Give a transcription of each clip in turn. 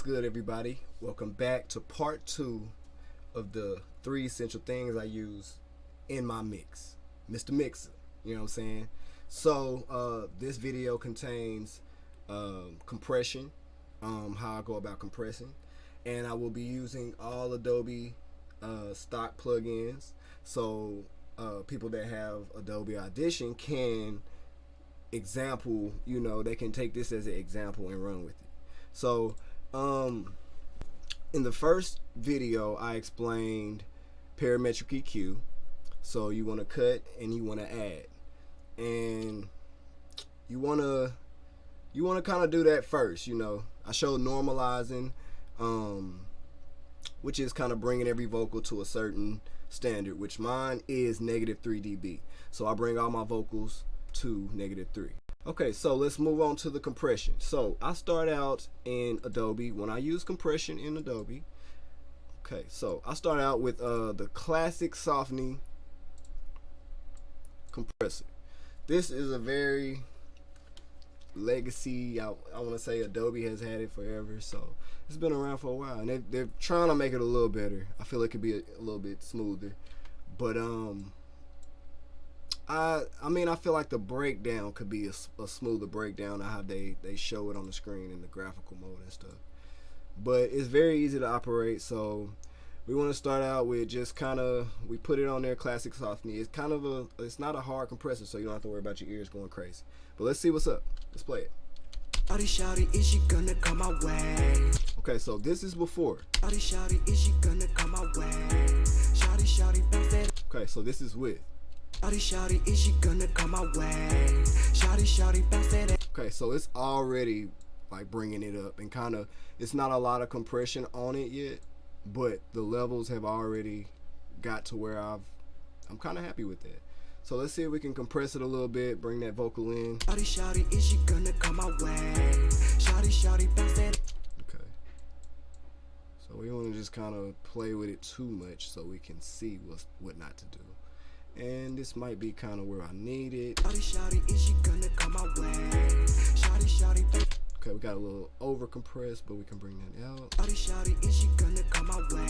good, everybody? Welcome back to part 2 of the 3 essential things I use in my mix, Mr. Mixer. You know what I'm saying? So this video contains compression, how I go about compressing, and I will be using all Adobe stock plugins. So people that have Adobe Audition can example, you know, they can take this as an example and run with it. So in the first video I explained parametric EQ. So you want to cut and you want to add, and you want to kind of do that first. You know, I showed normalizing, which is kind of bringing every vocal to a certain standard, which mine is -3 dB. So I bring all my vocals to -3. Okay, so let's move on to the compression. So I start out in Adobe. When I use compression in Adobe, okay, so I start out with the classic softening compressor. This is a very legacy, I want to say Adobe has had it forever, so it's been around for a while, and they're trying to make it a little better. I feel it could be a little bit smoother, but I mean, I feel like the breakdown could be a smoother breakdown of how they show it on the screen in the graphical mode and stuff. But it's very easy to operate, so we want to start out with just kind of, we put it on there, classic softening. It's kind of it's not a hard compressor, so you don't have to worry about your ears going crazy. But let's see what's up. Let's play it. Shawty, shawty, is she gonna come my way? Okay, so this is before. Shawty, shawty, is she gonna come my way? Shawty, shawty, bounce that. Okay, so this is with. Shawty, shawty, is she gonna come my way? Shawty, shawty, bounce that. Okay, so it's already like bringing it up, and kind of, it's not a lot of compression on it yet, but the levels have already got to where I'm kind of happy with that. So let's see if we can compress it a little bit, bring that vocal in. Shawty, shawty, is she gonna come my way? Shawty, shawty, bounce that. Okay. So we want to just kind of play with it too much so we can see what not to do. And this might be kind of where I need it. Shawty, shawty, is she gonna come my way? Shawty, shawty. Okay, we got a little over compressed, but we can bring that out. Shawty, shawty, is she gonna come my way?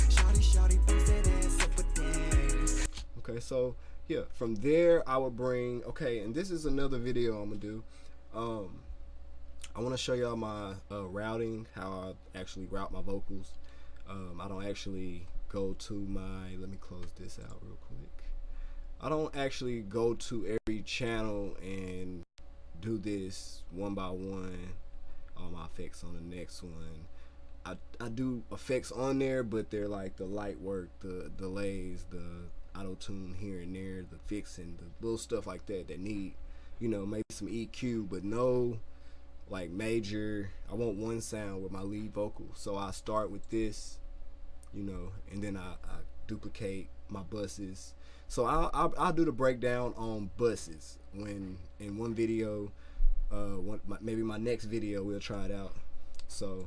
Shawty, shawty, bounce that ass up with that. Okay, so yeah, from there I would bring, okay, and this is another video I'm gonna do. I want to show y'all my routing, how I actually route my vocals. I don't actually go to my, let me close this out real quick. I don't actually go to every channel and do this one by one, all my effects on the next one. I do effects on there, but they're like the light work, the delays, the auto tune here and there, the fixing, the little stuff like that that need, you know, maybe some EQ, but no like major. I want one sound with my lead vocal, so I start with this, you know, and then I duplicate my buses. So I'll do the breakdown on buses when in one video. Maybe my next video we'll try it out. So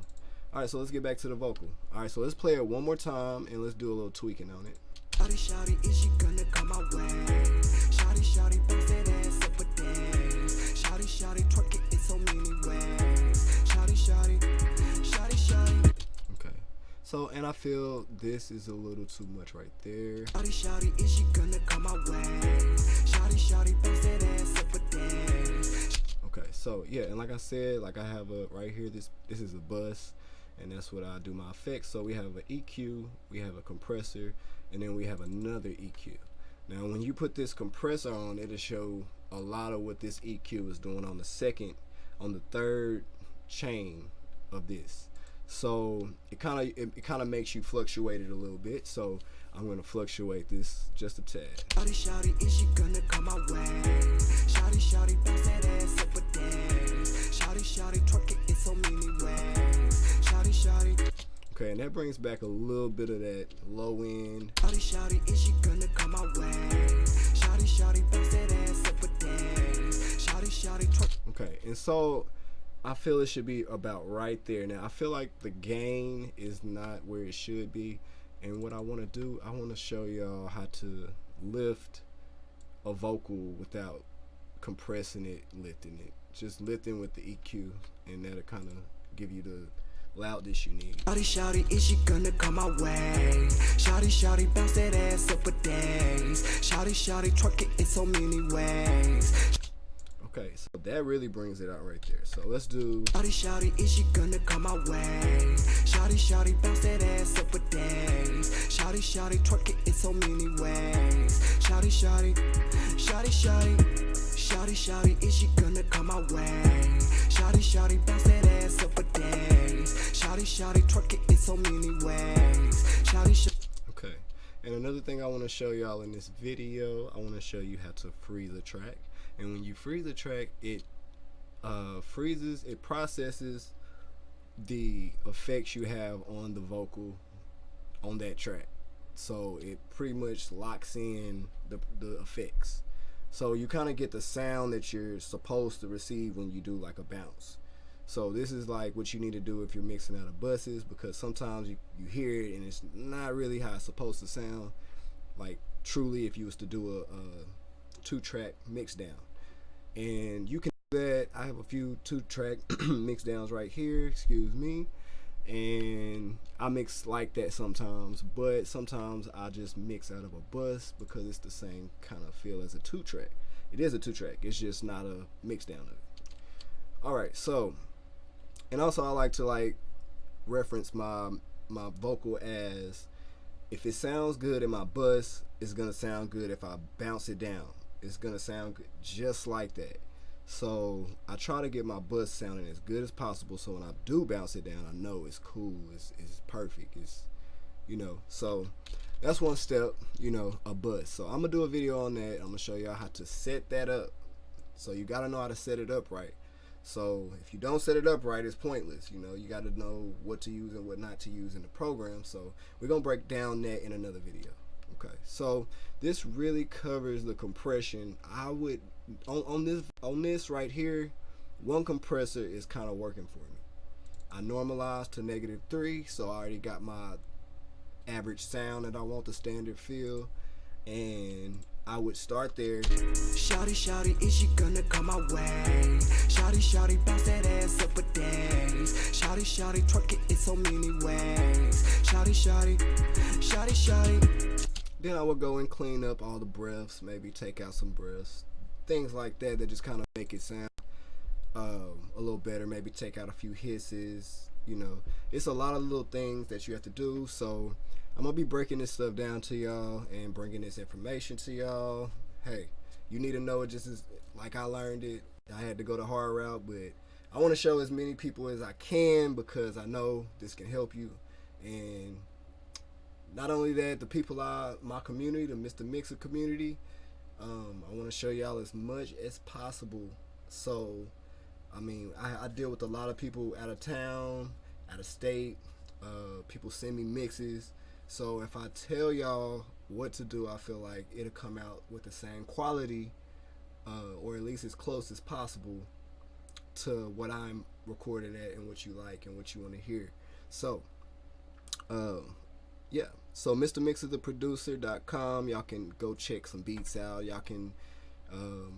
alright, so let's get back to the vocal. Alright, so let's play it one more time and let's do a little tweaking on it. Shawty, shawty, is she gonna come my way? Shawty, shawty, bounce that ass up with that. Shawty, shawty, twerk it in so many ways. Shawty, shawty, shawty, shawty. Okay, so, and I feel this is a little too much right there. Shawty, shawty, is she gonna come my way? Shawty, shawty, bounce that ass up with that. Okay, so yeah, and like I said, like I have a right here, this is a bus, and that's what I do my effects. So we have an EQ, we have a compressor, and then we have another EQ. Now when you put this compressor on, it'll show a lot of what this EQ is doing on the third chain of this. So it kind of makes you fluctuate it a little bit. So I'm gonna fluctuate this just a tad. Shawty, shawty, is she gonna come my way? Shawty, shawty, bounce that ass up with that. Shawty, shawty, twerk it in so many ways. Shawty, shawty. Okay, and that brings back a little bit of that low end. Shawty, shawty, is she gonna come my way? Shawty, shawty, bounce that ass up with that. Shawty, shawty, twerk. Okay, and so I feel it should be about right there. Now I feel like the gain is not where it should be, and what I want to do, I want to show y'all how to lift a vocal without compressing it, lifting it. Just lifting with the EQ, and that'll kind of give you the loudness you need. Shawty, shawty, is she gonna come my way? Shawty, shawty, bounce that ass up for days. Shawty, shawty, twerk it in so many ways. Okay, so that really brings it out right there. So let's do. Shawty, shawty, is she gonna come my way? Shawty, shawty, bounce that ass up for days. Shawty, shawty, twerk it in so many ways. Shawty, shawty, shawty, shawty. Shawty, shawty, is she gonna come my way? Shawty, shawty, bounce that ass up for days. Shawty, shawty, twerk it in so many ways. Shawty, shawty. Okay, and another thing I want to show y'all in this video, I want to show you how to freeze a track. And when you freeze a track, it freezes, it processes the effects you have on the vocal on that track. So it pretty much locks in the effects. So you kind of get the sound that you're supposed to receive when you do like a bounce. So this is like what you need to do if you're mixing out of buses, because sometimes you hear it and it's not really how it's supposed to sound. Like truly if you was to do a 2-track mix down. And you can do that. I have a few 2-track mix downs right here, excuse me. And I mix like that sometimes, but sometimes I just mix out of a bus because it's the same kind of feel as a 2-track. It is a 2-track, it's just not a mix down of it. Alright, so, and also I like to like reference my vocal as, if it sounds good in my bus, it's gonna sound good if I bounce it down. It's gonna sound good just like that. So I try to get my bus sounding as good as possible, so when I do bounce it down, I know it's cool, it's perfect, it's, you know. So that's one step, you know, a bus. So I'm gonna do a video on that. I'm gonna show y'all how to set that up. So you gotta know how to set it up right. So if you don't set it up right, it's pointless. You know, you gotta know what to use and what not to use in the program. So we're gonna break down that in another video. Okay, so this really covers the compression. I would on this right here, one compressor is kind of working for me. I normalized to -3, so I already got my average sound that I want, the standard feel, and I would start there. Shawty, shawty, is she gonna come my way? Shawty, shawty, bounce that ass up for days. Shawty, shawty, twerk it in so many ways. Shawty, shawty, shawty, shawty. Then I would go and clean up all the breaths, maybe take out some breaths, things like that that just kind of make it sound a little better. Maybe take out a few hisses. You know, it's a lot of little things that you have to do. So I'm gonna be breaking this stuff down to y'all and bringing this information to y'all. Hey, you need to know it just as like I learned it. I had to go the hard route, but I want to show as many people as I can because I know this can help you. And not only that, the people my community, the Mr. Mixer community, I want to show y'all as much as possible. So I mean, I deal with a lot of people out of town, out of state. People send me mixes. So if I tell y'all what to do, I feel like it'll come out with the same quality, or at least as close as possible to what I'm recorded at and what you like and what you want to hear. So yeah, so MrMixerTheProducer.com, y'all can go check some beats out. Y'all can,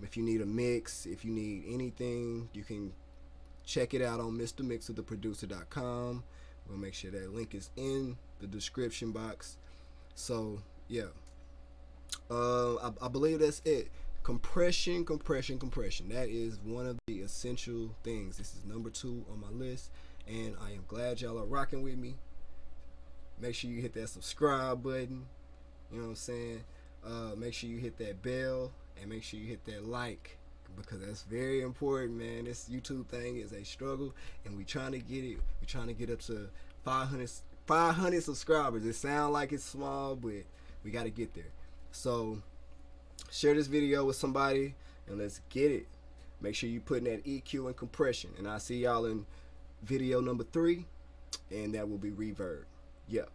if you need a mix, if you need anything, you can check it out on MrMixerTheProducer.com. We'll make sure that link is in the description box. So yeah, I believe that's it. Compression. That is one of the essential things. This is number 2 on my list, and I am glad y'all are rocking with me. Make sure you hit that subscribe button, you know what I'm saying? Make sure you hit that bell, and make sure you hit that like, because that's very important, man. This YouTube thing is a struggle, and we trying to get it. We're trying to get up to 500 subscribers. It sounds like it's small, but we got to get there. So share this video with somebody, and let's get it. Make sure you put in that EQ and compression, and I'll see y'all in video number 3, and that will be reverb. Yeah.